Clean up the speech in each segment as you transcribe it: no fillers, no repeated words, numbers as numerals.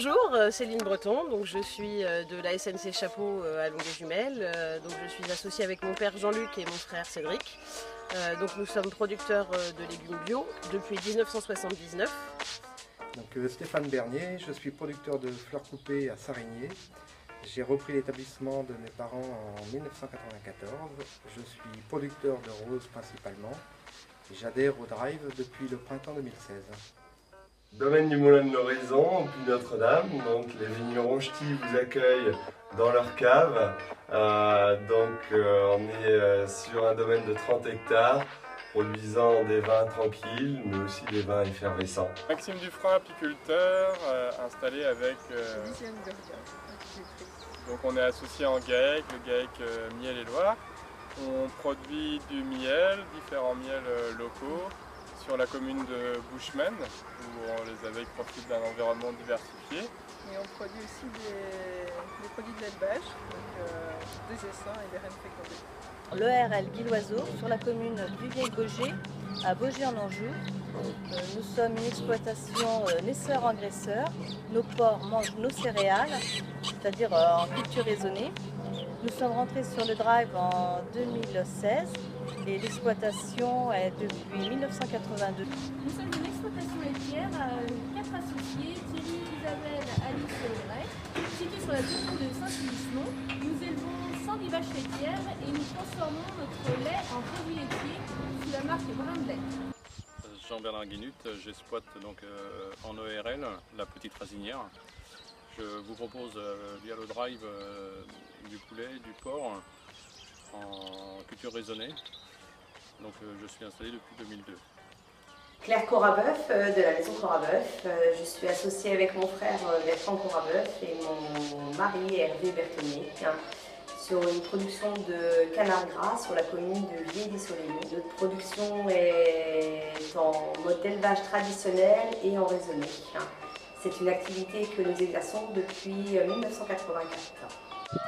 Bonjour, Céline Breton, donc je suis de la SNC Chapeau à Longueuil-Jumelles. Donc je suis associée avec mon père Jean-Luc et mon frère Cédric. Donc nous sommes producteurs de légumes bio depuis 1979. Donc, Stéphane Bernier, je suis producteur de fleurs coupées à Sarigné. J'ai repris l'établissement de mes parents en 1994. Je suis producteur de roses principalement. J'adhère au Drive depuis le printemps 2016. Domaine du Moulin de l'Horizon, puis Notre-Dame. Donc les vignerons ch'tis vous accueillent dans leur cave. On est sur un domaine de 30 hectares, produisant des vins tranquilles, mais aussi des vins effervescents. Maxime Dufresne, apiculteur, installé avec... Donc on est associé en GAEC, le GAEC Miel et Loire. On produit du miel, différents miels locaux, sur la commune de Bushman, où les abeilles profitent d'un environnement diversifié. Et on produit aussi des produits de l'élevage, donc des essaims et des reines fécondées. L'ERL Guy Loiseau, sur la commune du Vieil-Baugé, à Baugé-en-Anjou. Nous sommes une exploitation naisseur-engraisseur. Nos porcs mangent nos céréales, c'est-à-dire en culture raisonnée. Nous sommes rentrés sur le Drive en 2016 et l'exploitation est depuis 1982. Nous sommes une exploitation laitière à 4 associés, Thierry, Isabelle, Alice et Audrey, située sur la commune de Saint-Sigismond. Nous élevons 110 vaches laitières et nous transformons notre lait en produits laitiers sous la marque Brin de lait. Jean-Bernard Guénut, j'exploite donc en ORL la petite rasinière. Je vous propose via le Drive du poulet, du porc en culture raisonnée. Donc je suis installé depuis 2002. Claire Corabeuf de la maison Corabeuf. Je suis associée avec mon frère Bertrand Corabeuf et mon mari Hervé Bertonnier sur une production de canard gras sur la commune de Vieilly-des-Soleillons. Notre production est en mode d'élevage traditionnel et en raisonné. C'est une activité que nous exerçons depuis 1984.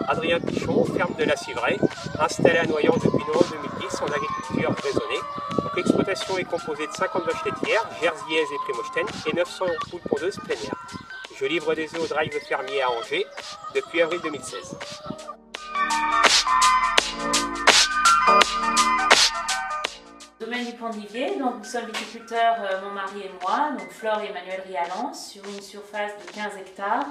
Adrien Pichon, ferme de la Civraie, installé à Noyant depuis novembre 2010 en agriculture raisonnée. Donc l'exploitation est composée de 50 vaches laitières, jersiaises et Prémochten, et 900 poules pondeuses plein air. Je livre des œufs au Drive fermier à Angers depuis avril 2016. Domaine du Pont d'Ivier, donc nous sommes viticulteurs, mon mari et moi, donc Flore et Emmanuel Rialans, sur une surface de 15 hectares.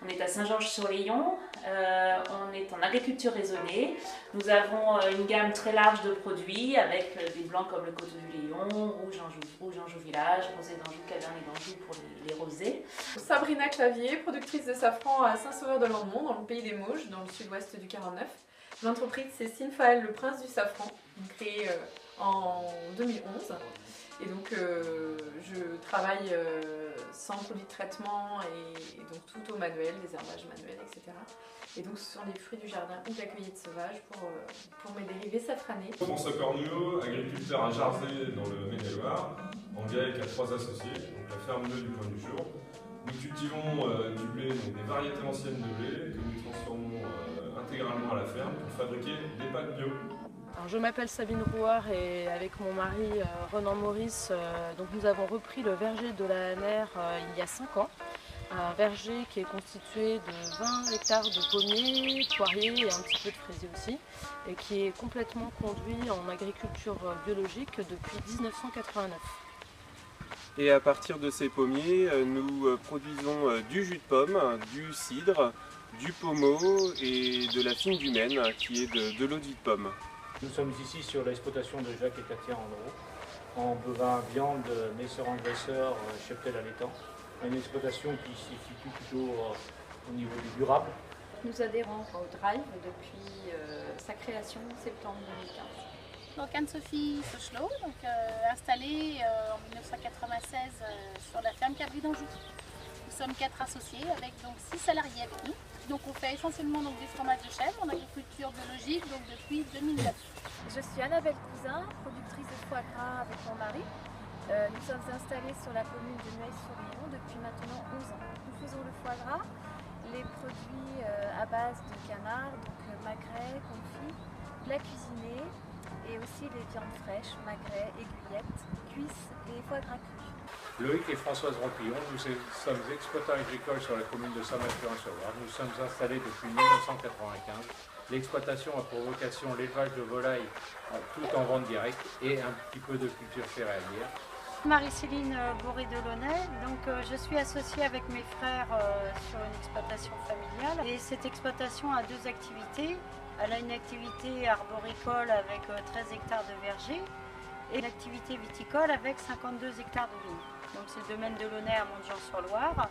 On est à Saint-Georges-sur-Layon, on est en agriculture raisonnée. Nous avons une gamme très large de produits avec des blancs comme le Coteau du Léon, rouge Anjou Village, rosé d'Anjou, cabernet d'Anjou pour les rosés. Sabrina Clavier, productrice de safran à Saint-Sauveur-de-Landemont, dans le pays des Mauges, dans le sud-ouest du 49. L'entreprise c'est Sinfael, le prince du safran, créé en 2011. Et donc je travaille sans produits de traitement et donc tout au manuel, des herbages manuels, etc. Et donc ce sont des fruits du jardin ou de la cueillette sauvage pour mes dérivés safranés. François Cornuau, agriculteur à Jarzé dans le Maine-et-Loire, en GAEC à 3 associés, donc la ferme 2 du Point du Jour. Nous cultivons du blé, donc des variétés anciennes de blé que nous transformons intégralement à la ferme pour fabriquer des pâtes bio. Alors, je m'appelle Sabine Rouard et avec mon mari Renan Maurice, donc nous avons repris le verger de la Haner il y a 5 ans. Un verger qui est constitué de 20 hectares de pommiers, poiriers et un petit peu de fraisiers aussi, et qui est complètement conduit en agriculture biologique depuis 1989. Et à partir de ces pommiers, nous produisons du jus de pomme, du cidre, du pommeau et de la fine du Maine, qui est de l'eau de vie de pomme. Nous sommes ici sur l'exploitation de Jacques et Katia Andro, en bovin viande, naisseur-engraisseur, cheptel allaitant. Une exploitation qui se situe plutôt au niveau du durable. Nous adhérons au Drive depuis sa création en septembre 2015. Donc Anne-Sophie Sochelot, installée en 1996 sur la ferme Cabri d'Anjou. Nous sommes 4 associés avec donc 6 salariés avec nous. Donc on fait essentiellement du fromage de chèvre en agriculture biologique donc depuis 2009. Je suis Annabelle Cousin, productrice de foie gras avec mon mari. Nous sommes installés sur la commune de Nueil-sur-Layon depuis maintenant 11 ans. Nous faisons le foie gras, les produits à base de canard, donc magret, confit, plat cuisiné et aussi les viandes fraîches, magret, aiguillettes, cuisses et foie gras cru. Loïc et Françoise Roquillon, nous sommes exploitants agricoles sur la commune de Saint-Mathurin-sur-Loire. Nous sommes installés depuis 1995. L'exploitation a pour vocation l'élevage de volailles tout en vente directe et un petit peu de culture céréalière. Marie-Céline Boré-Delaunay, donc je suis associée avec mes frères sur une exploitation familiale et cette exploitation a deux activités. Elle a une activité arboricole avec 13 hectares de verger et une activité viticole avec 52 hectares de vignes. Donc c'est le domaine Delaunay à Montjean-sur-Loire.